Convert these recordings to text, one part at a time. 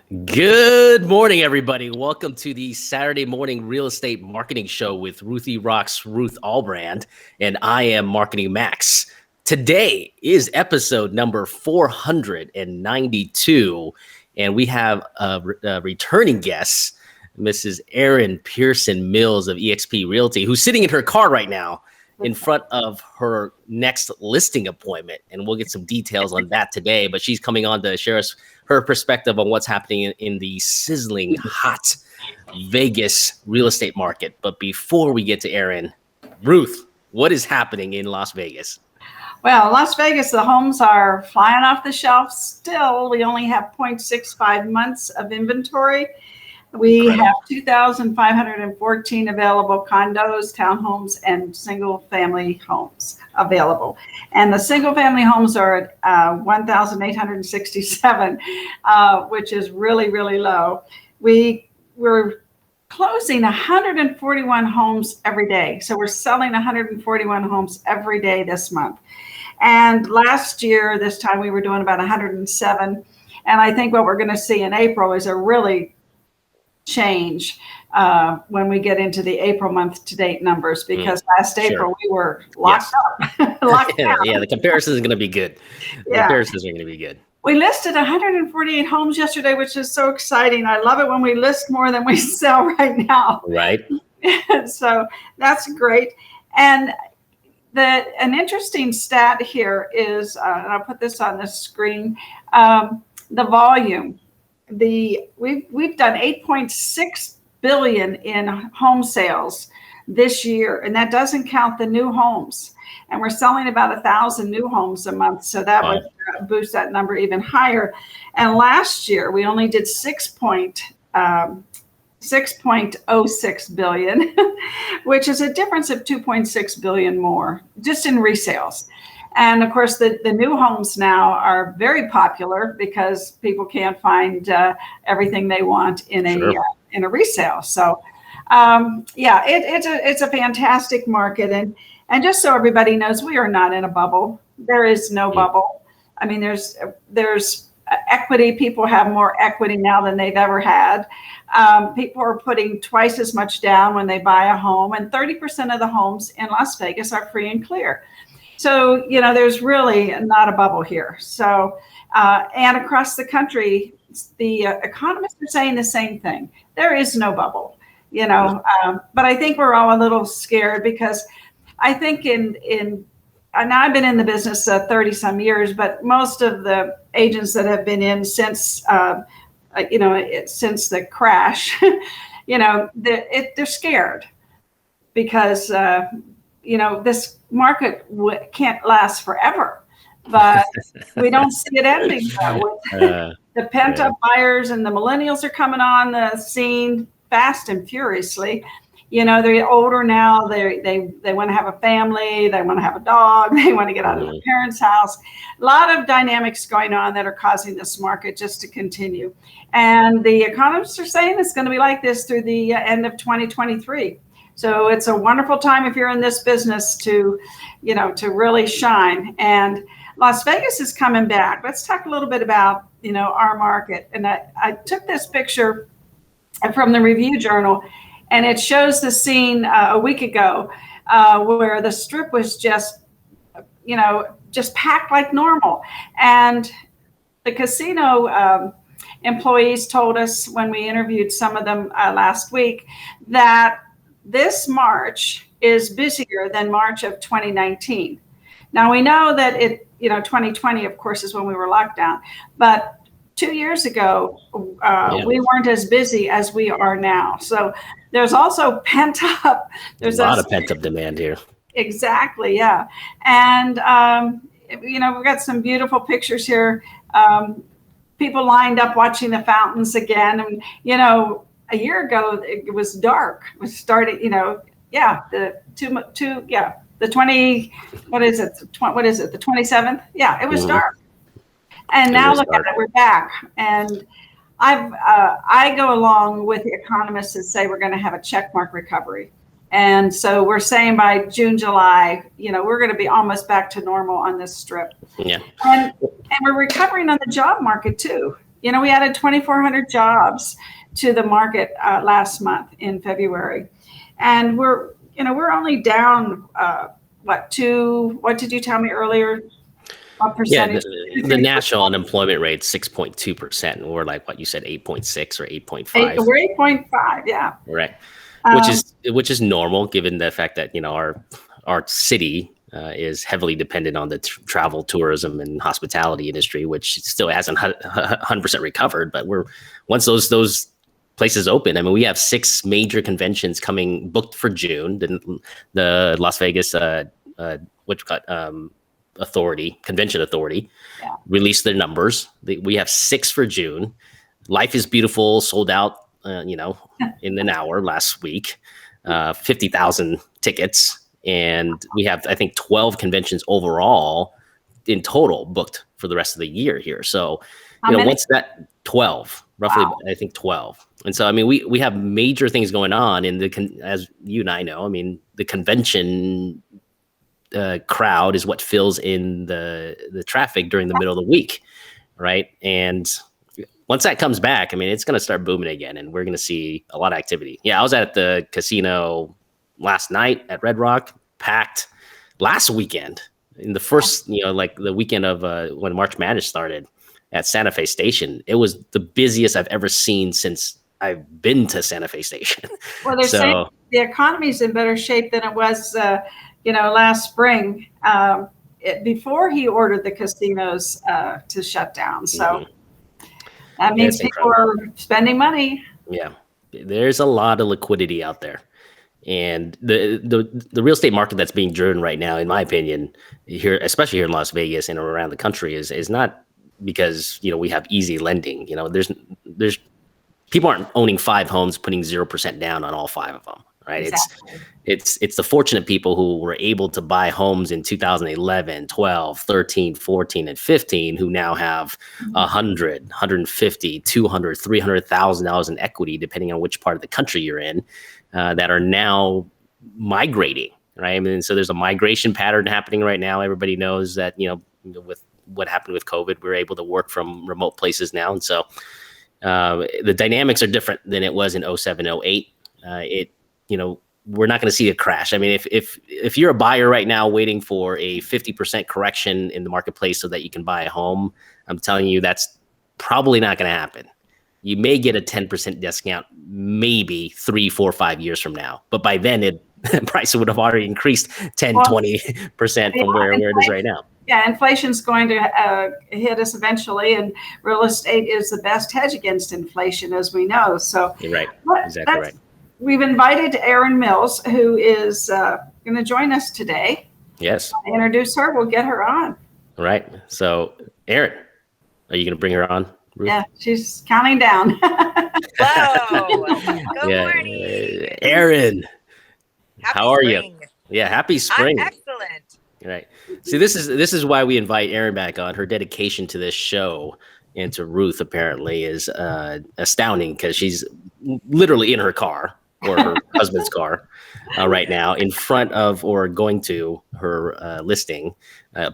Good morning, everybody. Welcome to the Saturday morning real estate marketing show with Ruthie Rocks Ruth Allbrand, and I am Marketing Max. Today is episode number 492, and we have a returning guest, Mrs. Erin Pearson Mills of eXp Realty, who's sitting in her car right now in front of her next listing appointment. And we'll get some details on that today, but she's coming on to share us her perspective on what's happening in the sizzling hot Vegas real estate market. But before we get to Erin, Ruth, what is happening in Las Vegas? Well, Las Vegas, the homes are flying off the shelf still. We only have 0.65 months of inventory. We have 2,514 available condos, townhomes, and single-family homes available. And the single-family homes are at 1,867, which is really, really low. We're closing 141 homes every day. So we're selling 141 homes every day this month. And last year, this time, we were doing about 107. And I think what we're going to see in April is a really change when we get into the April month to date numbers, because last April we were locked up. Locked down. Yeah, the comparison is going to be good. The comparisons are going to be good. We listed 148 homes yesterday, which is so exciting. I love it when we list more than we sell right now. Right. So that's great. And an interesting stat here is, and I'll put this on the screen, the volume. We've done 8.6 billion in home sales this year, and that doesn't count the new homes. And we're selling about 1,000 new homes a month, so that would boost that number even higher. And last year we only did 6.06 billion, which is a difference of 2.6 billion more just in resales. And of course, the new homes now are very popular because people can't find everything they want in a resale. So, it's a fantastic market. And just so everybody knows, we are not in a bubble. There is no bubble. I mean, there's equity. People have more equity now than they've ever had. People are putting twice as much down when they buy a home, and 30% of the homes in Las Vegas are free and clear. So, there's really not a bubble here. So, and across the country, the economists are saying the same thing. There is no bubble, but I think we're all a little scared because I think and I've been in the business 30 some years, but most of the agents that have been in since, since the crash, they're scared because, this market can't last forever, but we don't see it ending. The pent-up buyers and the millennials are coming on the scene fast and furiously. They're older now. They want to have a family. They want to have a dog. They want to get out of their parents' house. A lot of dynamics going on that are causing this market just to continue. And the economists are saying it's going to be like this through the end of 2023. So it's a wonderful time if you're in this business to really shine. And Las Vegas is coming back. Let's talk a little bit about, our market. And I took this picture from the Review Journal, and it shows the scene a week ago where the strip was just packed like normal. And the casino employees told us when we interviewed some of them last week that this March is busier than March of 2019. Now we know that 2020, of course, is when we were locked down, but 2 years ago, we weren't as busy as we are now. So there's also there's a lot of pent up demand here. Exactly. Yeah. And, we've got some beautiful pictures here. People lined up watching the fountains again. And, a year ago, it was dark. It was starting, the 20, what is it? The 27th? Yeah, it was dark. And now look at it, we're back. And I go along with the economists that say we're going to have a checkmark recovery. And so we're saying by June, July, we're going to be almost back to normal on this strip. Yeah. And we're recovering on the job market too. We added 2,400 jobs to the market last month in February, and we're only down what did you tell me earlier? What percentage? Yeah, the national unemployment rate 6.2%, and we're like what you said, 8.6 or 8.5. We're 8.5, yeah. Right, which is normal given the fact that our city is heavily dependent on the travel, tourism, and hospitality industry, which still hasn't 100% recovered. But once those places open, I mean, we have 6 major conventions booked for June. The Las Vegas convention authority released their numbers. We have 6 for June. Life is Beautiful sold out, in an hour last week, 50,000 tickets. And we have, I think, 12 conventions overall in total booked for the rest of the year here. So, once that 12, roughly, wow. I think 12. And so, I mean, we have major things going on as you and I know, I mean, the convention crowd is what fills in the traffic during the middle of the week. Right. And once that comes back, I mean, it's going to start booming again, and we're going to see a lot of activity. Yeah, I was at the casino last night at Red Rock, packed. Last weekend, in the first, like the weekend of when March Madness started at Santa Fe Station, it was the busiest I've ever seen since I've been to Santa Fe Station. Well, they're saying the economy's in better shape than it was, last spring, before he ordered the casinos to shut down. So that means people are spending money. Yeah, there's a lot of liquidity out there. And the real estate market that's being driven right now, in my opinion, here, especially here in Las Vegas and around the country, is not because we have easy lending. There's people aren't owning 5 homes, putting 0% down on all 5 of them. Right. Exactly. It's the fortunate people who were able to buy homes in 2011, 12, 13, 14, and 15, who now have $100, $150, $200, $300,000 in equity, depending on which part of the country you're in, that are now migrating. Right. I mean, so there's a migration pattern happening right now. Everybody knows that, with what happened with COVID, we're able to work from remote places now. And so the dynamics are different than it was in 07, 08. We're not going to see a crash. I mean, if you're a buyer right now waiting for a 50% correction in the marketplace so that you can buy a home, I'm telling you that's probably not going to happen. You may get a 10% discount, maybe 3, 4, 5 years from now. But by then, price would have already increased 10, 20% from where it is right now. Yeah, inflation's going to hit us eventually, and real estate is the best hedge against inflation, as we know. So you're right, exactly right. We've invited Erin Mills, who is going to join us today. Yes. I'll introduce her. We'll get her on. All right. So, Erin, are you going to bring her on, Ruth? Yeah, she's counting down. Hello. Good morning. Erin, how are spring. you? Yeah, happy spring. I'm excellent. Right. See, this is why we invite Erin back on. Her dedication to this show and to Ruth apparently is astounding, because she's literally in her car or her husband's car right now, in front of or going to her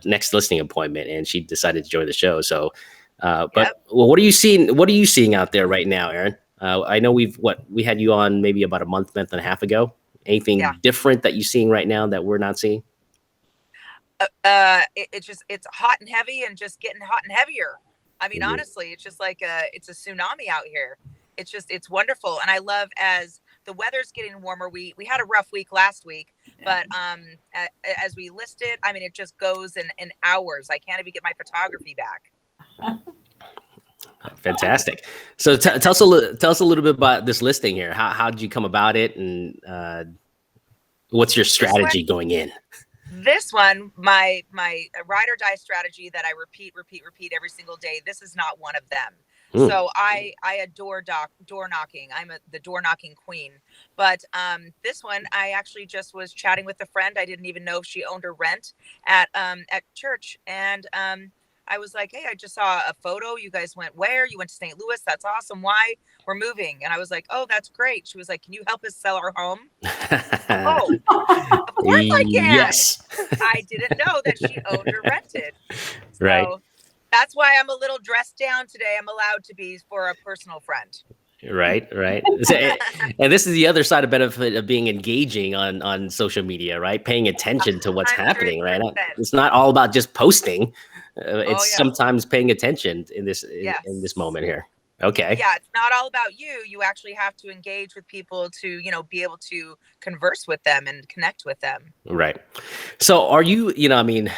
next listing appointment, and she decided to join the show. So, what are you seeing? What are you seeing out there right now, Erin? I know we had you on maybe about a month and a half ago. Anything different that you're seeing right now that we're not seeing? It's hot and heavy, and just getting hot and heavier. I mean, honestly, it's just like it's a tsunami out here. It's wonderful. And I love, as the weather's getting warmer. We had a rough week last week, but as we listed, I mean, it just goes in hours. I can't even get my photography back. Fantastic. So tell us a little bit about this listing here. How did you come about it, and what's your strategy going in? This one, my ride or die strategy that I repeat every single day. This is not one of them. So I adore door knocking. I'm the door knocking queen. But this one, I actually just was chatting with a friend. I didn't even know if she owned a rent at church, and I was like, hey, I just saw a photo. You guys went where? You went to St. Louis. That's awesome. Why? We're moving. And I was like, oh, that's great. She was like, can you help us sell our home? Oh, of course I can. Yes. I didn't know that she owned or rented. So, right. That's why I'm a little dressed down today. I'm allowed to be for a personal friend. Right. So, and this is the other side of benefit of being engaging on social media, right? Paying attention to what's happening, right? 100%. It's not all about just posting. It's yeah. sometimes paying attention in this Yes. in this moment here. Okay. Yeah, it's not all about you. You actually have to engage with people to, be able to converse with them and connect with them. Right. So are you, I mean,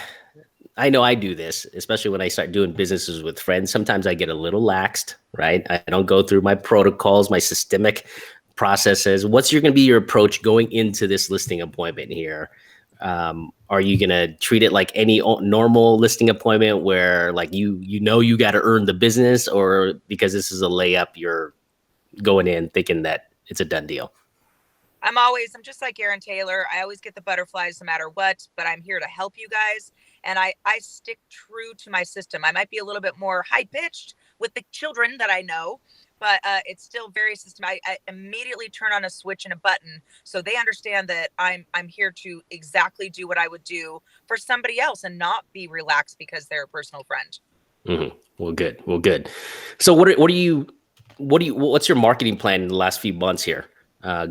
I know I do this, especially when I start doing businesses with friends. Sometimes I get a little laxed, right? I don't go through my protocols, my systemic processes. What's going to be your approach going into this listing appointment here? Are you going to treat it like any normal listing appointment where like you got to earn the business, or because this is a layup, you're going in thinking that it's a done deal? I'm just like Aaron Taylor. I always get the butterflies no matter what, but I'm here to help you guys. And I stick true to my system. I might be a little bit more high pitched with the children that I know, but it's still very systematic. I immediately turn on a switch and a button so they understand that I'm here to exactly do what I would do for somebody else and not be relaxed because they're a personal friend. Mm-hmm. Well, good. So what's your marketing plan in the last few months here,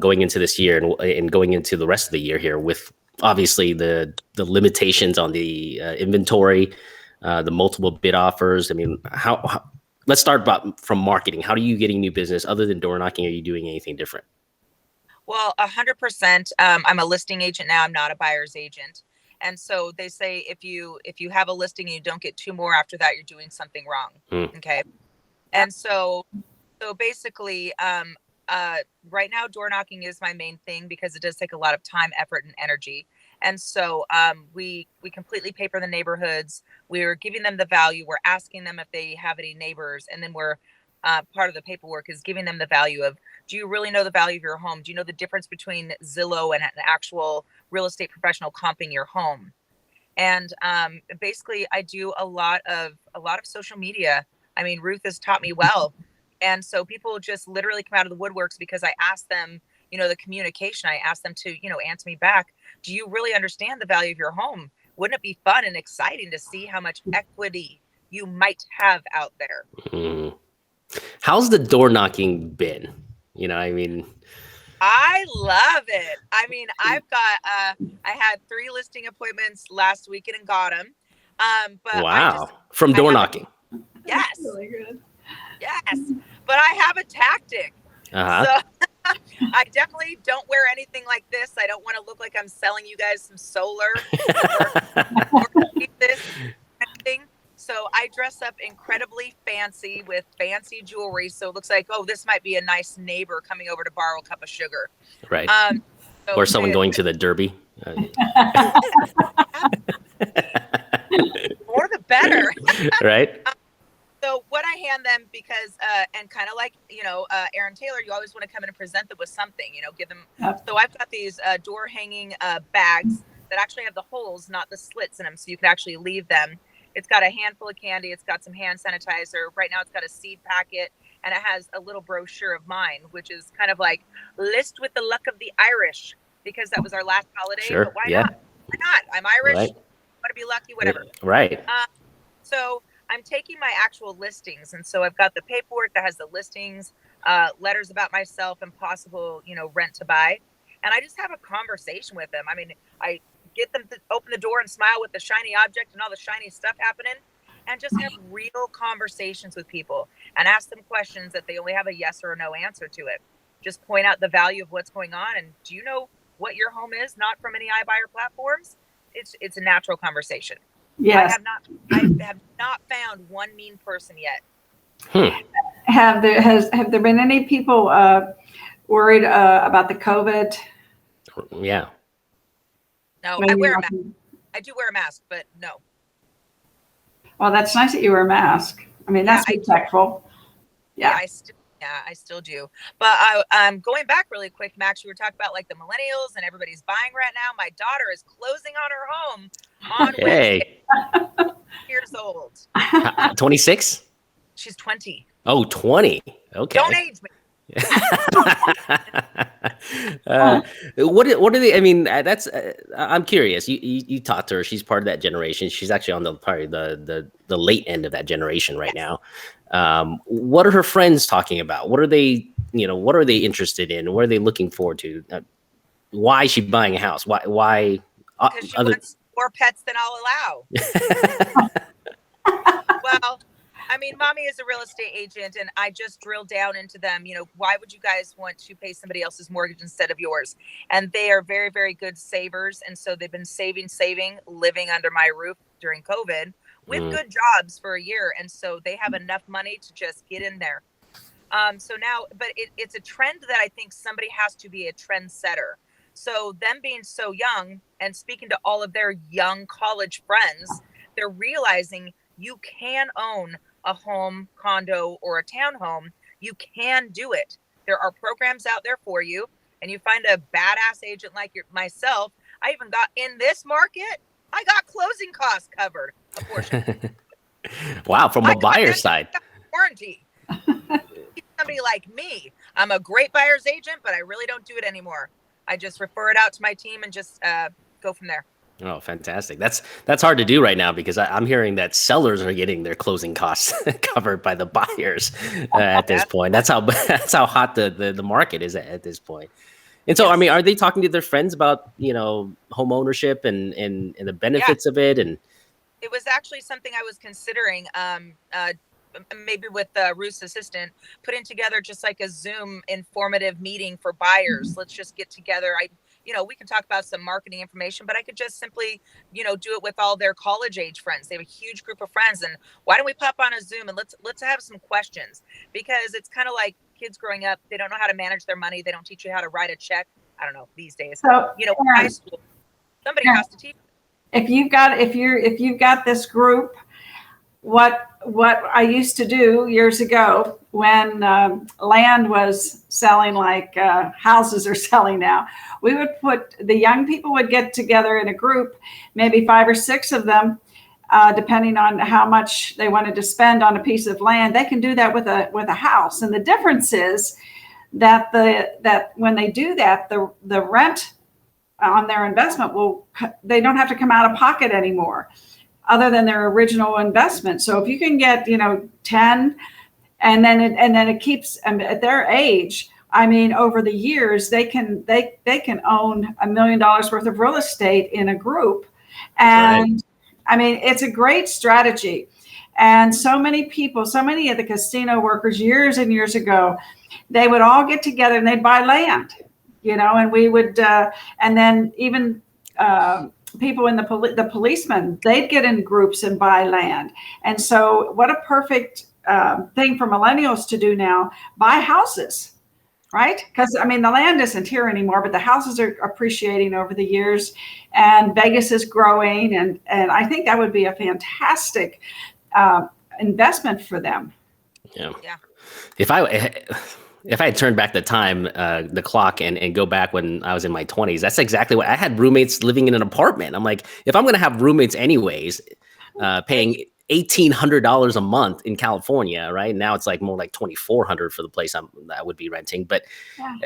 going into this year and going into the rest of the year here, with obviously the limitations on the inventory, the multiple bid offers? I mean, how let's start from marketing. How are you getting new business other than door knocking? Are you doing anything different? Well, 100%. I'm a listing agent now. I'm not a buyer's agent. And so they say if you have a listing and you don't get two more after that, you're doing something wrong. Okay. And so basically, right now, door knocking is my main thing because it does take a lot of time, effort, and energy. And so we completely paper the neighborhoods. We're giving them the value. We're asking them if they have any neighbors. And then we're part of the paperwork is giving them the value of, do you really know the value of your home? Do you know the difference between Zillow and an actual real estate professional comping your home? And basically, I do a lot of social media. I mean, Ruth has taught me well. And so people just literally come out of the woodworks because I ask them, the communication. I ask them to, answer me back. Do you really understand the value of your home? Wouldn't it be fun and exciting to see how much equity you might have out there? Mm. How's the door knocking been? I love it. I mean, I've got, I had 3 listing appointments last weekend and got them. But wow. From door knocking. Yes. That's really good. Yes. But I have a tactic. Uh-huh. So I definitely don't wear anything like this. I don't want to look like I'm selling you guys some solar or this kind of thing. So I dress up incredibly fancy with fancy jewelry. So it looks like, oh, this might be a nice neighbor coming over to borrow a cup of sugar. Right. So or someone going to the Derby. More the better. Right. So what I hand them, because, and kind of like, Aaron Taylor, you always want to come in and present them with something, give them. Yep. So I've got these door hanging bags that actually have the holes, not the slits in them. So you can actually leave them. It's got a handful of candy. It's got some hand sanitizer. Right now it's got a seed packet, and it has a little brochure of mine, which is kind of like list with the luck of the Irish, because that was our last holiday. Sure. But why Yeah. not? Why not? I'm Irish. Right. Want to be lucky, whatever. Right. So I'm taking my actual listings. And so I've got the paperwork that has the listings, letters about myself and possible, rent to buy. And I just have a conversation with them. I mean, I get them to open the door and smile with the shiny object and all the shiny stuff happening, and just have real conversations with people and ask them questions that they only have a yes or a no answer to it. Just point out the value of what's going on. And do you know what your home is? Not from any iBuyer platforms. It's a natural conversation. Yes. I have not found one mean person yet. Have there been any people worried about the COVID? Yeah. No, I wear a mask. I do wear a mask, but no. Well, that's nice that you wear a mask. I mean, that's respectful. Yeah. I still do. But I'm going back really quick, Max. You were talking about like the millennials and everybody's buying right now. My daughter is closing on her home on Wednesday. Years old. 26? She's 20. Oh, 20. Okay. Don't age me. What are they? I mean, that's I'm curious. You talked to her. She's part of that generation. She's actually on the probably the late end of that generation right now. What are her friends talking about? What are they? What are they interested in? What are they looking forward to? Why is she buying a house? Why? Because she wants more pets than I'll allow. Well, I mean, mommy is a real estate agent, and I just drilled down into them. Why would you guys want to pay somebody else's mortgage instead of yours? And they are very, very good savers. And so they've been saving, living under my roof during COVID with good jobs for a year. And so they have enough money to just get in there. So now, but it's a trend that I think somebody has to be a trendsetter. So them being so young and speaking to all of their young college friends, they're realizing you can own a home, condo, or a townhome. You can do it. There are programs out there for you, and you find a badass agent like myself. I even got in this market. I got closing costs covered, a portion. Wow, from a buyer's side. Warranty. Somebody like me. I'm a great buyer's agent, but I really don't do it anymore. I just refer it out to my team and just go from there. Oh, fantastic. That's hard to do right now because I'm hearing that sellers are getting their closing costs covered by the buyers at this point. That's how hot the market is at this point. And so, I mean, are they talking to their friends about, home ownership and the benefits of it? And it was actually something I was considering, maybe with Ruth's assistant, putting together just like a Zoom informative meeting for buyers. Let's just get together. We can talk about some marketing information, but I could just simply, do it with all their college age friends. They have a huge group of friends. And why don't we pop on a Zoom and let's have some questions, because it's kind of like kids growing up. They don't know how to manage their money. They don't teach you how to write a check. I don't know these days, So, high school, somebody has to teach. If you've got this group, what I used to do years ago when land was selling like houses are selling now, we would the young people would get together in a group, maybe 5 or 6 of them, depending on how much they wanted to spend on a piece of land. They can do that with a house. And the difference is that when they do that, the rent on their investment they don't have to come out of pocket anymore, other than their original investment. So if you can get 10, and then it keeps at their age, I mean, over the years they can own $1 million worth of real estate in a group. And right. I mean, it's a great strategy. And so many of the casino workers years and years ago, they would all get together and they'd buy land, and we would, and then even people in the policemen, they'd get in groups and buy land. And so what a perfect thing for millennials to do now, buy houses, right? Because I mean, the land isn't here anymore, but the houses are appreciating over the years, and Vegas is growing. And I think that would be a fantastic investment for them. Yeah. If I had turned back the time, the clock, and go back when I was in my 20s, that's exactly what I had. Roommates living in an apartment. I'm like, if I'm going to have roommates anyways, paying $1,800 a month in California, right now it's like more like $2,400 for the place I would be renting. But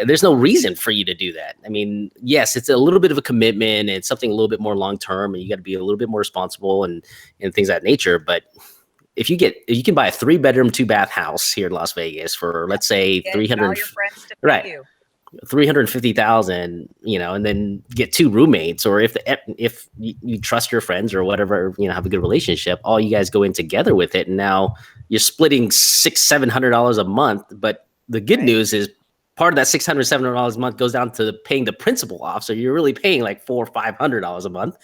there's no reason for you to do that. I mean, yes, it's a little bit of a commitment. It's something a little bit more long term, and you got to be a little bit more responsible and things of that nature. But if you can buy a 3-bedroom, 2-bath house here in Las Vegas for, let's say, $350,000, and then get 2 roommates, or if you trust your friends or whatever, have a good relationship, all you guys go in together with it, and now you're splitting $600-700 a month. But the good news is part of that $600-700 a month goes down to paying the principal off, so you're really paying like $400 or $500 a month.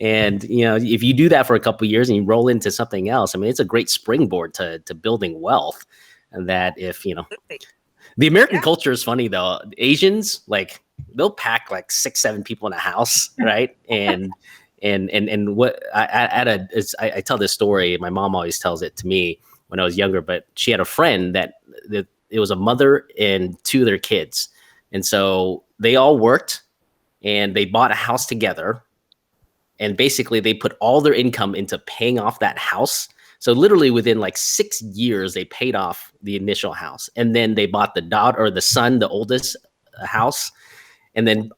And, if you do that for a couple of years and you roll into something else, I mean, it's a great springboard to building wealth. And that the American culture is funny though. Asians, like, they'll pack like 6-7 people in a house. Right. And what I tell this story. My mom always tells it to me when I was younger, but she had a friend that it was a mother and 2 of their kids. And so they all worked and they bought a house together. And basically they put all their income into paying off that house. So literally within like 6 years, they paid off the initial house, and then they bought the daughter or the son, the oldest house, and then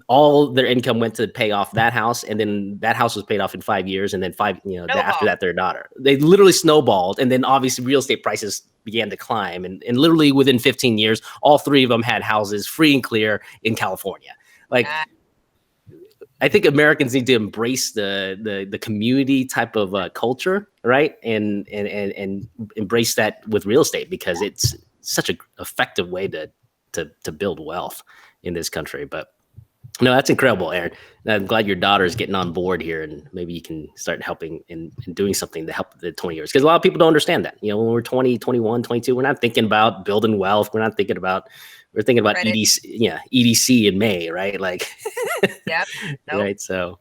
all their income went to pay off that house, and then that house was paid off in 5 years, and then after that their daughter. They literally snowballed, and then obviously real estate prices began to climb, and literally within 15 years, all three of them had houses free and clear in California. Like, I think Americans need to embrace the community type of culture, right? And embrace that with real estate, because it's such an effective way to build wealth in this country. But no, that's incredible, Aaron. And I'm glad your daughter is getting on board here, and maybe you can start helping and doing something to help the 20 years. Because a lot of people don't understand that. When we're 20, 21, 22, we're not thinking about building wealth. We're thinking about EDC in May, right? Like, yep. Nope. Right. So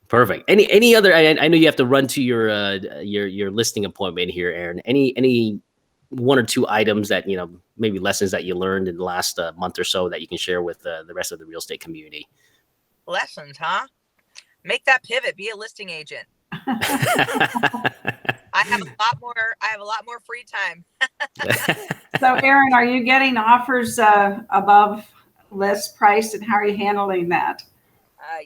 perfect. Any other? I know you have to run to your listing appointment here, Aaron. Any one or two items that maybe lessons that you learned in the last month or so that you can share with the rest of the real estate community? Lessons, huh? Make that pivot. Be a listing agent. I have a lot more free time. So, Aaron, are you getting offers above list price, and how are you handling that?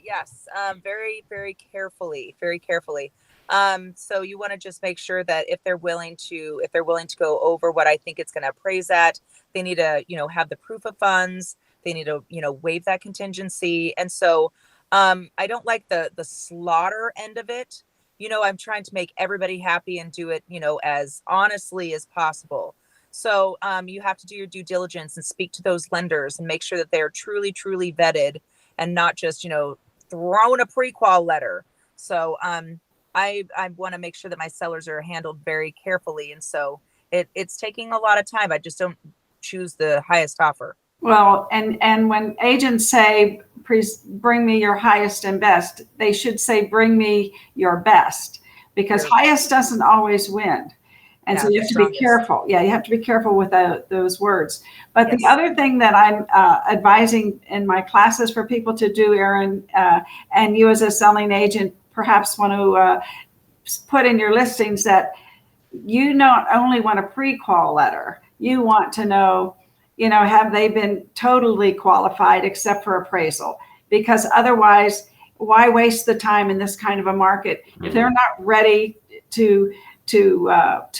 Yes, very, very carefully, very carefully. So you want to just make sure that if they're willing to go over what I think it's going to appraise at, they need to, have the proof of funds. They need to, waive that contingency. And so, I don't like the slaughter end of it. I'm trying to make everybody happy and do it, as honestly as possible. So, you have to do your due diligence and speak to those lenders and make sure that they're truly, truly vetted and not just, thrown a pre-qual letter. So, I want to make sure that my sellers are handled very carefully. And so it's taking a lot of time. I just don't choose the highest offer. Well, and when agents say, bring me your highest and best, they should say, bring me your best, because highest doesn't always win. And so you have to be careful. Yeah, you have to be careful with those words. But the other thing that I'm advising in my classes for people to do, Aaron, and you as a selling agent perhaps want to put in your listings, that you not only want a pre-qual letter, you want to know, have they been totally qualified except for appraisal? Because otherwise, why waste the time in this kind of a market if they're not ready to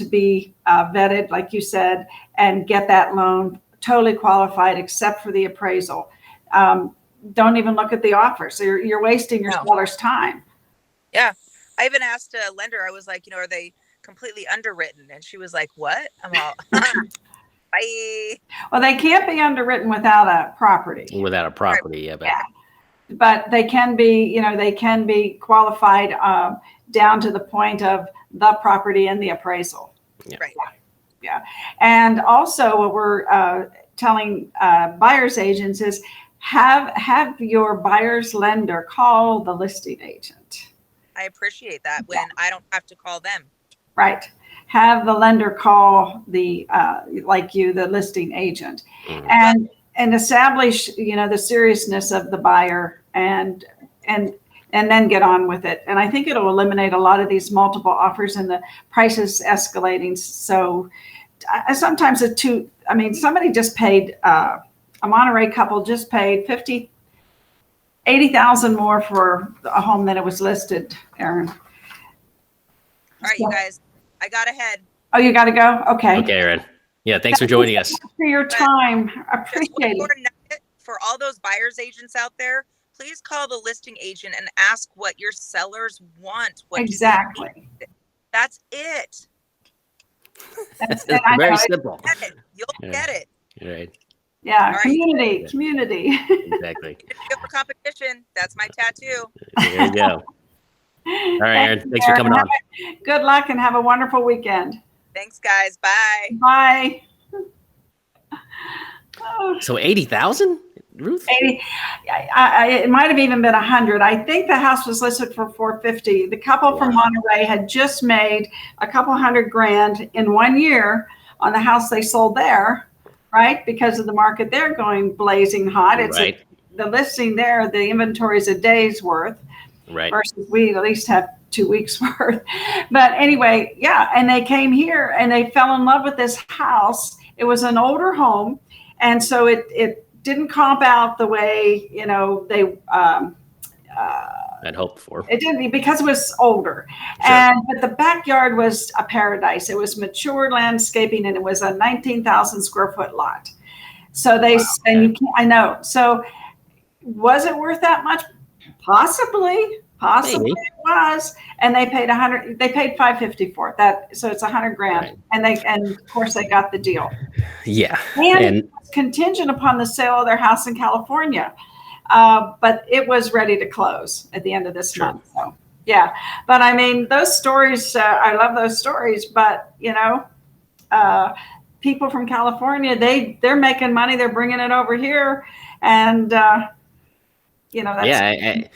be vetted, like you said, and get that loan totally qualified except for the appraisal? Don't even look at the offer. So you're wasting your seller's time. Yeah. I even asked a lender, I was like, are they completely underwritten? And she was like, what? I'm all, bye. Well, they can't be underwritten without a property. Without a property, yeah. But they can be, they can be qualified down to the point of the property and the appraisal. Yeah. Right. Yeah. And also what we're telling buyer's agents is have your buyer's lender call the listing agent. I appreciate that when I don't have to call them. Right. Have the lender call the the listing agent, and establish the seriousness of the buyer, and then get on with it. And I think it'll eliminate a lot of these multiple offers and the prices escalating. So sometimes somebody just paid a Monterey couple just paid $80,000 more for a home than it was listed, Aaron. All right, you guys, I got ahead. Oh, you got to go? Okay. Okay, Aaron. Yeah, thanks for joining us. For your time. I appreciate it. For all those buyer's agents out there, please call the listing agent and ask what your sellers want. Exactly. That's it. That's very simple. You'll get it. Right. Yeah, right. community. Exactly. For competition, that's my tattoo. There you go. All right, Aaron. Thanks for coming on. Good luck and have a wonderful weekend. Thanks, guys. Bye. Bye. So 80,000, Ruth? 80. It might have even been 100. I think the house was listed for 450. The couple from Monterey had just made a couple $100,000 in 1 year on the house they sold there. Right, because of the market they're going blazing hot. It's the listing there. The inventory is a day's worth. Right. Versus we at least have 2 weeks worth. But anyway, yeah, and they came here and they fell in love with this house. It was an older home, and so it didn't comp out the way, you know, they I'd hoped for. it didn't, because it was older. Sure. But the backyard was a paradise. It was mature landscaping, and it was a 19,000 square foot lot. So they, and you can't, I know. So was it worth that much? Possibly Maybe. it was. And they paid $550 for it. That, so it's $100,000. Right. And of course they got the deal. Yeah. And it was contingent upon the sale of their house in California. But it was ready to close at the end of this month. So yeah, but I mean, those stories, I love those stories, but you know, people from California, they're making money. They're bringing it over here. And, you know, that's,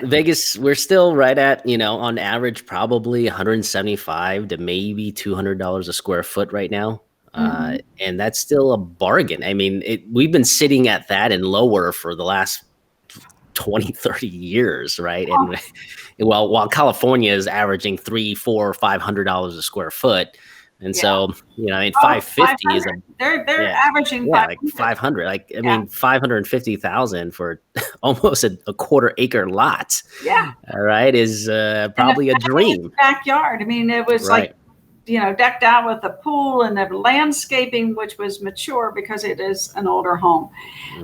Vegas, we're still right at, you know, on average, probably $175 to maybe $200 a square foot right now. And that's still a bargain. I mean, we've been sitting at that and lower for the last 20, 30 years, right? And while California is averaging $300, $400, $500 a square foot. And so, you know, I mean, 550 is they're averaging like 500. Like, I mean, 550,000 for almost a quarter acre lot. Yeah. All right. Is probably a dream. Backyard. I mean, it was like, you know, decked out with a pool and the landscaping, which was mature because it is an older home.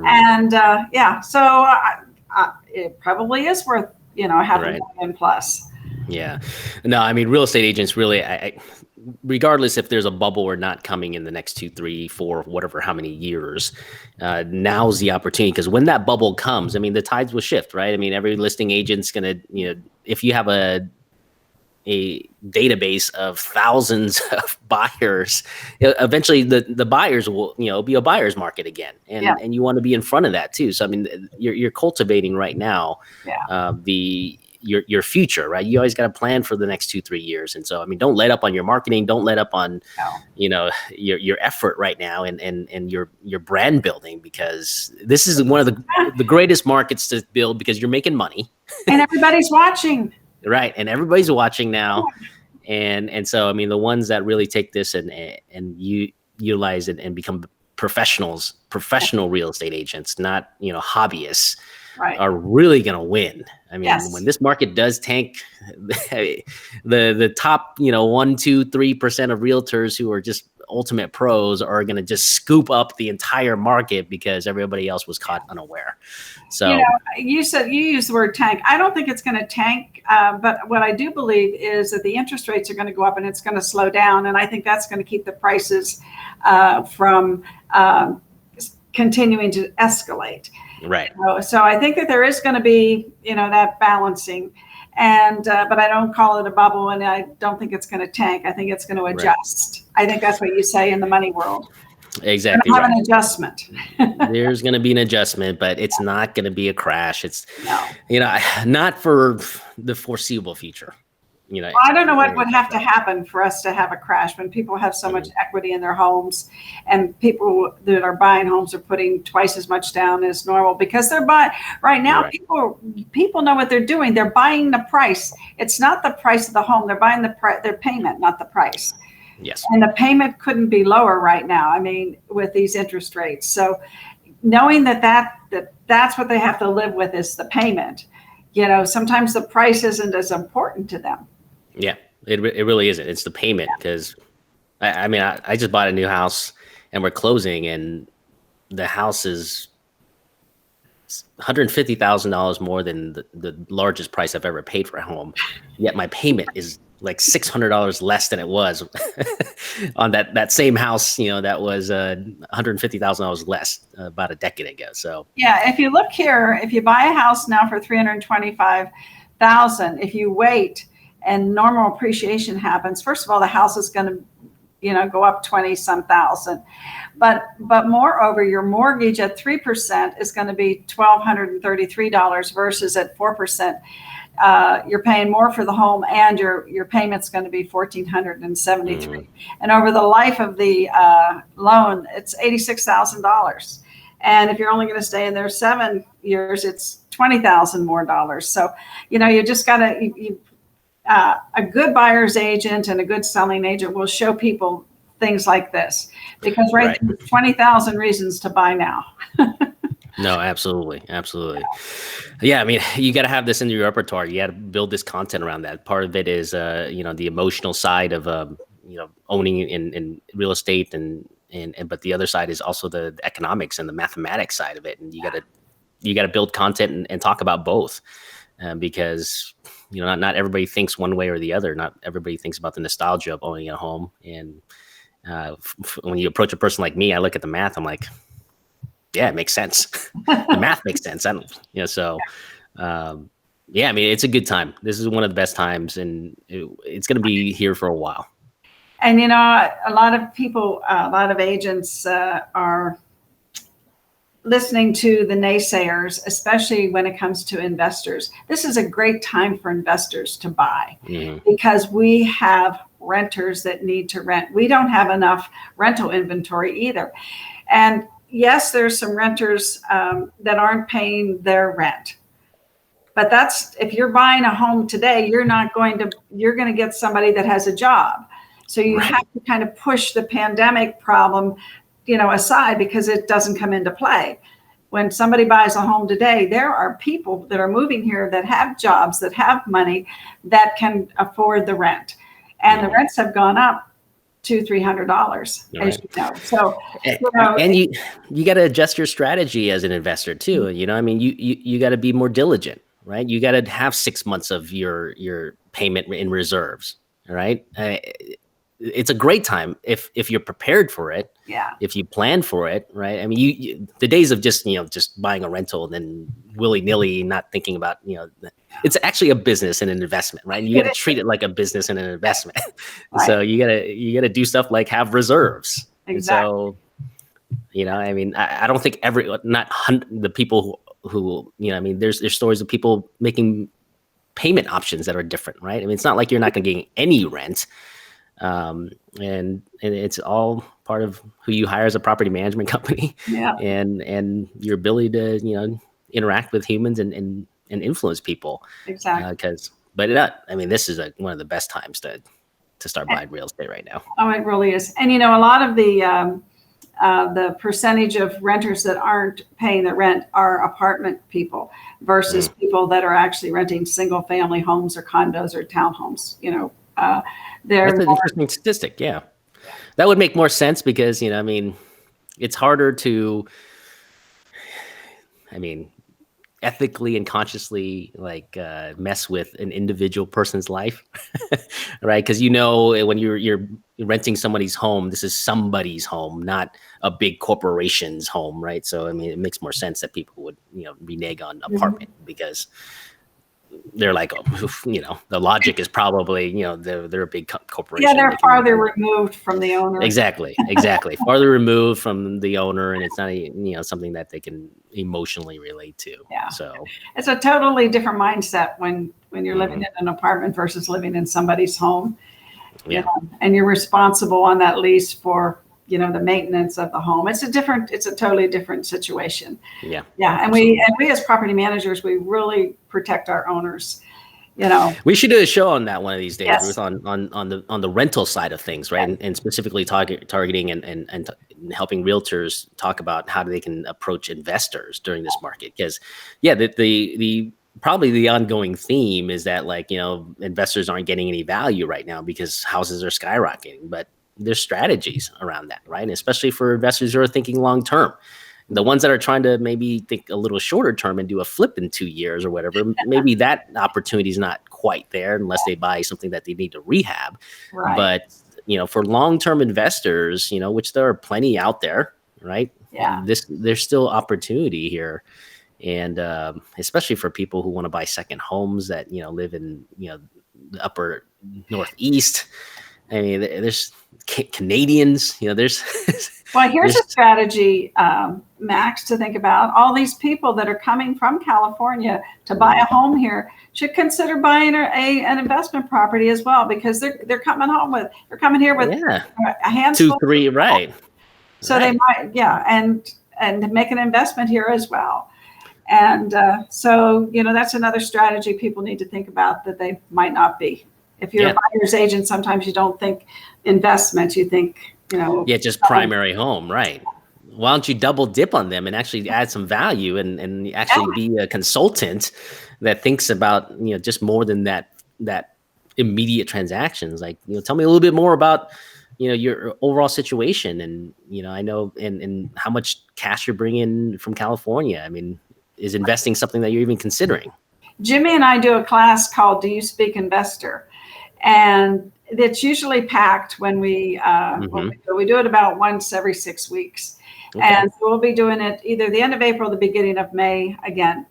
And yeah, so it probably is worth, you know, $500,000 plus. Yeah. No, I mean, real estate agents really, regardless if there's a bubble or not coming in the next 2, 3, 4, whatever, how many years, now's the opportunity. Because when that bubble comes, I mean, the tides will shift, right? I mean, every listing agent's going to, you know, if you have a database of thousands of buyers, eventually the buyers will, you know, be a buyer's market again. And you want to be in front of that too. So, I mean, you're cultivating right now, your future, right? You always got to plan for the next 2, 3 years. And so, I mean, don't let up on your marketing. Don't let up on, you know, your effort right now and your brand building, because this is one of the greatest markets to build because you're making money. And everybody's watching. Right. And everybody's watching now. And so, I mean, the ones that really take this and you utilize it and become professional real estate agents, not, you know, hobbyists, are really going to win. I mean, when this market does tank, the top, you know, 1%, 2%, 3% of realtors who are just ultimate pros are going to just scoop up the entire market because everybody else was caught unaware. So, you know, you used the word tank. I don't think it's going to tank. But what I do believe is that the interest rates are going to go up and it's going to slow down. And I think that's going to keep the prices from continuing to escalate. Right. So I think that there is going to be, you know, that balancing. And but I don't call it a bubble, and I don't think it's going to tank. I think it's going to adjust. I think that's what you say in the money world. Exactly. Have an adjustment. There's going to be an adjustment, but it's not going to be a crash. It's, you know, not for the foreseeable future. You know, I don't know what would have to happen for us to have a crash when people have so much equity in their homes, and people that are buying homes are putting twice as much down as normal because they're buying right now. People know what they're doing. They're buying the price. It's not the price of the home. They're buying their payment, not the price. Yes. And the payment couldn't be lower right now. I mean, with these interest rates. So knowing that's what they have to live with is the payment. You know, sometimes the price isn't as important to them. Yeah, it really isn't. It's the payment because, I mean, I just bought a new house and we're closing, and the house is $150,000 more than the largest price I've ever paid for a home. Yet my payment is like $600 less than it was on that same house, you know, that was $150,000 less about a decade ago. So yeah, if you look here, if you buy a house now for $325,000, if you wait and normal appreciation happens, first of all, the house is going to, you know, go up 20-some thousand. But moreover, your mortgage at 3% is going to be $1,233 versus at 4%. You're paying more for the home, and your payment's going to be $1,473. And over the life of the loan, it's $86,000. And if you're only going to stay in there 7 years, it's $20,000 more dollars. So, you know, you just got to a good buyer's agent and a good selling agent will show people things like this, because Right. there's 20,000 reasons to buy now. No, absolutely. Absolutely. Yeah. I mean, you got to have this in your repertoire. You got to build this content around that. Part of it is, the emotional side of, owning in real estate but the other side is also the economics and the mathematics side of it. And you got to build content and talk about both, because, not everybody thinks one way or the other. Not everybody thinks about the nostalgia of owning a home. And when you approach a person like me, I look at the math. I'm like, yeah, it makes sense. The math makes sense. I don't, so, yeah, I mean, it's a good time. This is one of the best times, and it's going to be here for a while. And, a lot of people, a lot of agents are listening to the naysayers, especially when it comes to investors. This is a great time for investors to buy, because we have renters that need to rent. We don't have enough rental inventory either. And yes, there's some renters that aren't paying their rent. But that's, if you're buying a home today, you're going to get somebody that has a job. So you have to kind of push the pandemic problem, aside, because it doesn't come into play. When somebody buys a home today, there are people that are moving here that have jobs, that have money, that can afford the rent. And the rents have gone up $200-$300, as you know. So, and you got to adjust your strategy as an investor too. I mean, you got to be more diligent, right? You got to have 6 months of your payment in reserves, right? It's a great time if you're prepared for it. Yeah. If you plan for it, right? I mean, the days of just buying a rental and then willy nilly, not thinking about, it's actually a business and an investment, right? You got to treat it like a business and an investment. Right. So you gotta do stuff like have reserves. Exactly. And so, I mean, I don't think the people who I mean, there's stories of people making payment options that are different, right? I mean, it's not like you're not going to get any rent. And it's all part of who you hire as a property management company, and your ability to interact with humans and influence people. Exactly. I mean, this is one of the best times to start buying real estate right now. Oh, it really is. And a lot of the percentage of renters that aren't paying the rent are apartment people versus people that are actually renting single family homes or condos or townhomes. That's an interesting statistic. Yeah, that would make more sense because, I mean, it's harder to, ethically and consciously mess with an individual person's life, right? Because when you're renting somebody's home, this is somebody's home, not a big corporation's home, right? So I mean, it makes more sense that people would renege on apartment because they're like, the logic is probably, they're a big corporation. Yeah, they're farther removed from the owner. Exactly. Farther removed from the owner, and it's not, something that they can emotionally relate to. Yeah. So it's a totally different mindset when you're living in an apartment versus living in somebody's home. Yeah. And you're responsible on that lease for, the maintenance of the home. It's a totally different situation. Yeah. Yeah. And we as property managers, we really protect our owners. We should do a show on that one of these days, yes. Ruth, on the rental side of things, right? And specifically targeting and helping realtors talk about how they can approach investors during this market. Because the probably the ongoing theme is that investors aren't getting any value right now because houses are skyrocketing, but there's strategies around that, right? And especially for investors who are thinking long term. The ones that are trying to maybe think a little shorter term and do a flip in 2 years or whatever, maybe that opportunity is not quite there unless they buy something that they need to rehab. Right. But, for long-term investors, which there are plenty out there, right? Yeah. There's still opportunity here. And especially for people who want to buy second homes that, live in, the upper Northeast. I mean, there's Canadians, there's. Well, here's a strategy, Max, to think about. All these people that are coming from California to buy a home here should consider buying an investment property as well, because they're coming here with a handful. 2, 3, right. So they might, and make an investment here as well. And so, that's another strategy people need to think about that they might not be If you're a buyer's agent, sometimes you don't think investment, you think, just primary home, right? Why don't you double dip on them and actually add some value and actually be a consultant that thinks about, just more than that immediate transactions. Like, tell me a little bit more about, your overall situation. And, I know, and how much cash you're bringing from California. I mean, is investing something that you're even considering? Jimmy and I do a class called Do You Speak Investor? And it's usually packed when we do it about once every 6 weeks. Okay. And we'll be doing it either the end of April, the beginning of May again.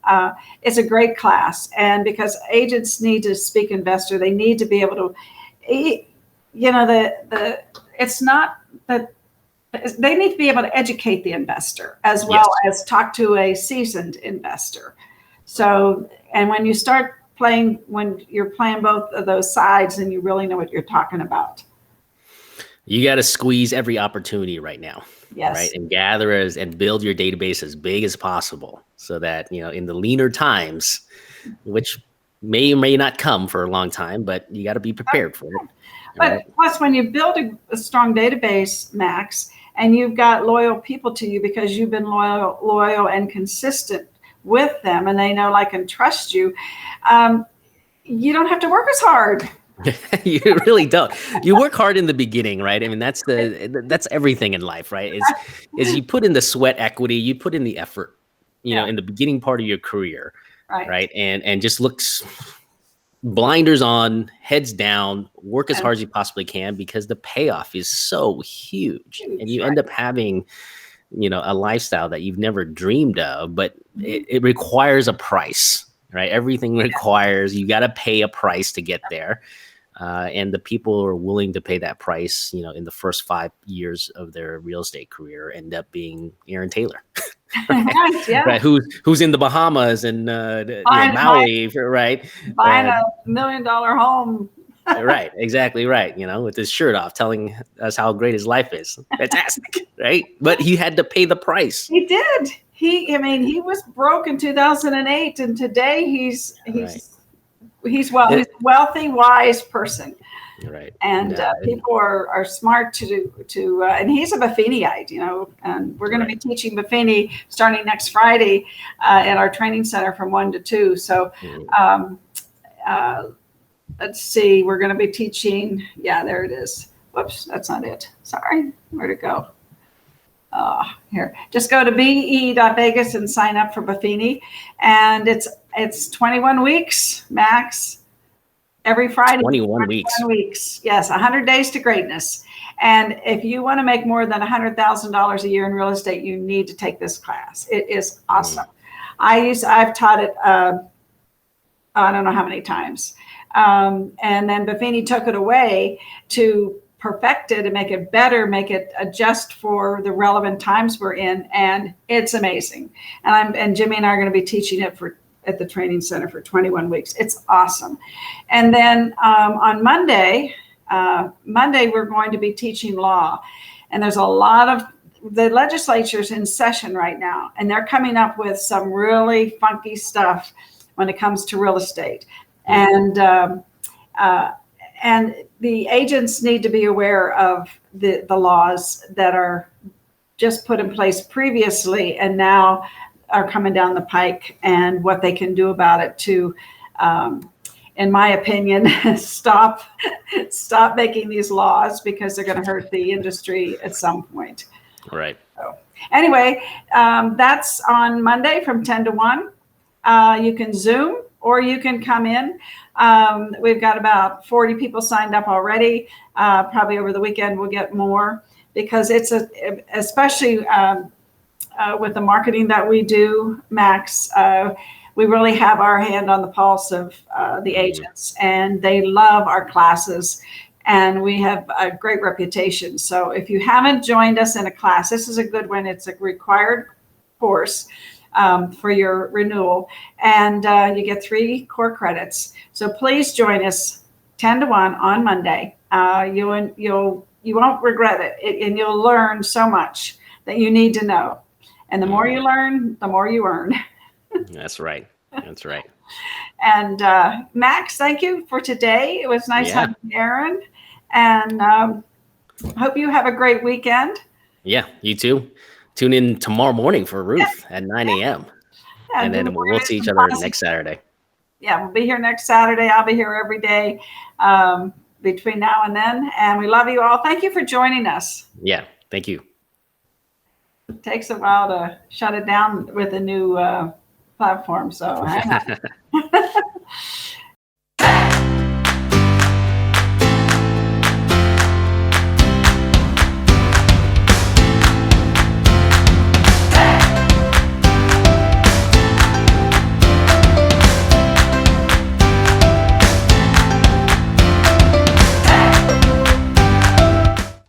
It's a great class. And because agents need to speak investor, they need to be able to, it's not that they need to be able to educate the investor as well as talk to a seasoned investor. So, and when you start playing, when you're playing both of those sides, and you really know what you're talking about. You got to squeeze every opportunity right now. Yes. Right. And gather and build your database as big as possible so that, in the leaner times, which may or may not come for a long time, but you got to be prepared for it. But plus, when you build a strong database, Max, and you've got loyal people to you because you've been loyal and consistent with them, and they know, like, and trust you, you don't have to work as hard. You really don't. You work hard in the beginning, right? I mean, that's everything in life, right? Is you put in the sweat equity, you put in the effort, in the beginning part of your career, right? And just looks blinders on, heads down, work as hard as you possibly can, because the payoff is so huge, and you end up having, a lifestyle that you've never dreamed of, but it requires a price. Right. Everything requires, you got to pay a price to get there. And the people who are willing to pay that price, in the first 5 years of their real estate career end up being Aaron Taylor. Right? Right. Who's in the Bahamas and Maui, right? Buying $1 million home. Right. Exactly right. With his shirt off, telling us how great his life is. Fantastic. Right. But he had to pay the price. He did. He was broke in 2008, and today he's a wealthy, wise person. Right. And people are smart to and he's a Buffiniite, and we're going to be teaching Buffini starting next Friday at our training center from 1 to 2. So let's see, we're going to be teaching. Yeah, there it is. Whoops, that's not it. Sorry. Where'd it go? Here, just go to be.vegas and sign up for Buffini, and it's 21 weeks, Max. Every Friday. 21 weeks. Yes, 100 days to greatness. And if you want to make more than $100,000 a year in real estate, you need to take this class. It is awesome. I've taught it. I don't know how many times, and then Buffini took it away to perfect it and make it better, make it adjust for the relevant times we're in, and it's amazing. And Jimmy and I are going to be teaching it at the training center for 21 weeks. It's awesome. And then on Monday we're going to be teaching law, and there's a lot of the legislature's in session right now, and they're coming up with some really funky stuff when it comes to real estate, and the agents need to be aware of the laws that are just put in place previously and now are coming down the pike, and what they can do about it to, in my opinion, stop making these laws, because they're going to hurt the industry at some point. Right. So anyway, that's on Monday from 10 to 1. You can Zoom or you can come in. We've got about 40 people signed up already. Probably over the weekend we'll get more, because it's especially with the marketing that we do, Max, we really have our hand on the pulse of the agents, and they love our classes, and we have a great reputation. So if you haven't joined us in a class, this is a good one. It's a required course for your renewal, and you get 3 core credits. So please join us 10 to 1 on Monday. You won't regret it, and you'll learn so much that you need to know. And the more you learn, the more you earn. That's right. That's right. And Max, thank you for today. It was nice having Aaron. And hope you have a great weekend. Yeah, you too. Tune in tomorrow morning for Ruth at 9 a.m. And then we'll see each other next Saturday. Yeah, we'll be here next Saturday. I'll be here every day between now and then. And we love you all. Thank you for joining us. Yeah, thank you. It takes a while to shut it down with a new platform. So hang on.